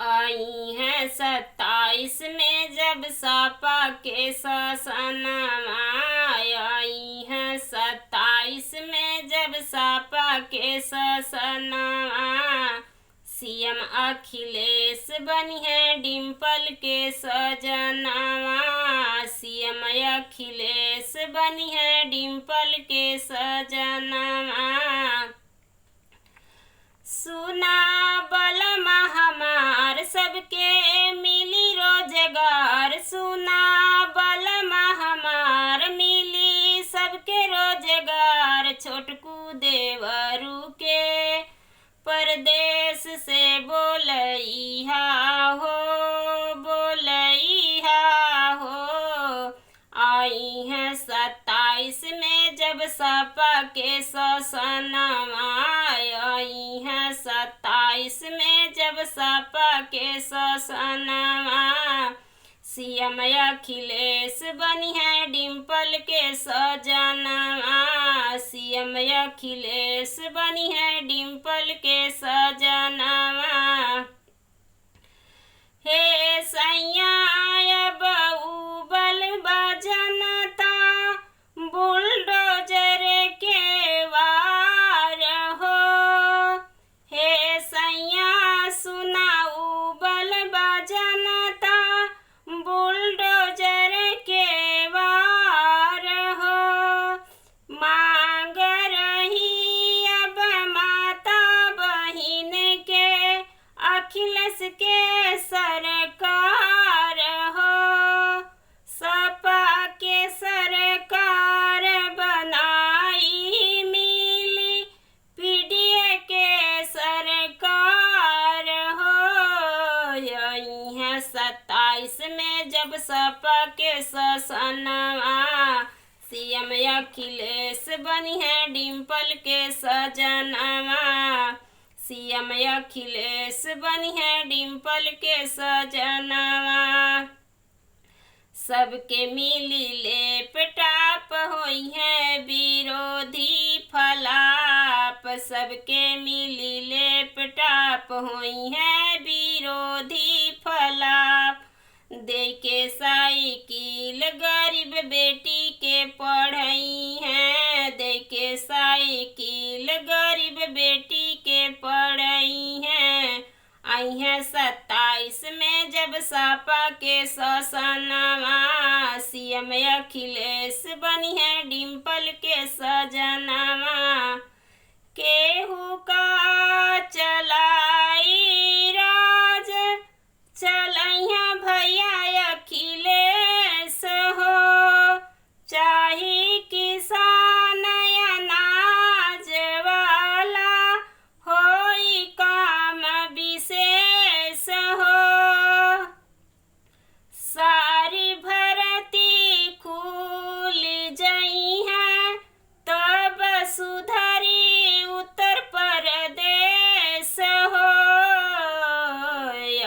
आई है 27 में जब सपा के शासनमा। आई है 27 में जब सपा के शासनमा। सीएम अखिलेश बनी है डिम्पल के सजनवा। सीएम अखिलेश बनी है डिम्पल के सजनवा। सुना बलमा हमार सबके मिली रोजगार। सुना बलमा हमार मिली सबके रोजगार। छोटकू देवरू के परदेश से बोलैहा हो, बोलैहा हो। आई है 27 में जब सपा के शासनमा। आई है 27 में जब सपा के शासनमा। सीएम अखिलेश बनी है डिम्पल के सजनवा। सीएम अखिलेश बनी है डिम्पल के सजनवा। हे सैया बहू बल जनता बुलडोजर के वार हो। हे सैया सुनाऊ बल जनता बुलडोजर के वार हो। मांग रही अब माता बहिन के अखिलेश के सरकार हो। सपा के सरकार बनाई मिली पीडीए के सरकार हो। यही है 27 में जब सपा के शासनवा। सीएम अखिलेश बनी है डिम्पल के सजनवा। सीएम अखिलेश बनी है डिम्पल के सजनवा। सबके मिली लेपटाप होई है विरोधी फलाप। सबके मिली लेपटाप होई है विरोधी फलाप। दे के साइकिल गरीब बेटी के पढ़ई है। दे के साइकिल गरीब बेटी के पढ़ई है। आई है 27 में जब सपा के शासनवा। सीएम अखिलेश बनी है डिम्पल के सजनवा। केहू का चलाई राज चलैया भैया अखिलेश हो। चाहे किसान अनाज वाला होई काम विशेष हो। सारी भर्ती खुल जई है तब सुधरी उत्तर प्रदेश हो।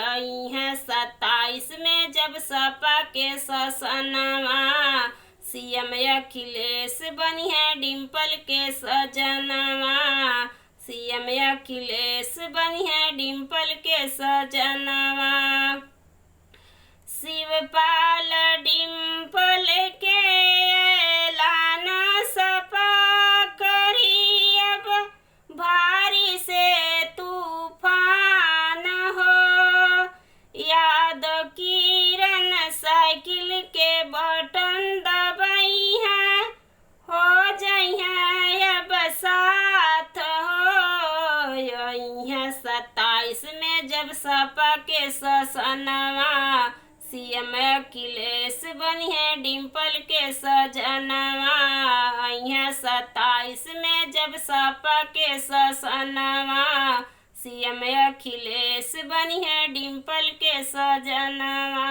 आई है 27 में जब सपा के शासनवा। सीएम अखिलेश बनी है डिम्पल के सजनवा। सीएम अखिलेश बनी है डिम्पल के सजनवा। शिवपाल डिम्पल के ऐलान सपा करी अब भारी से तूफान हो। याद किरण साइकिल के बटन दबाई है हो जाई है अब साथ हो। यही है 27 में जब सपा के शासनवा। सीएम अखिलेश बनी है डिम्पल के सजनवा। आई है 27 में जब सपा के शासनवा। सीएम अखिलेश बनी है डिम्पल के सजनवा।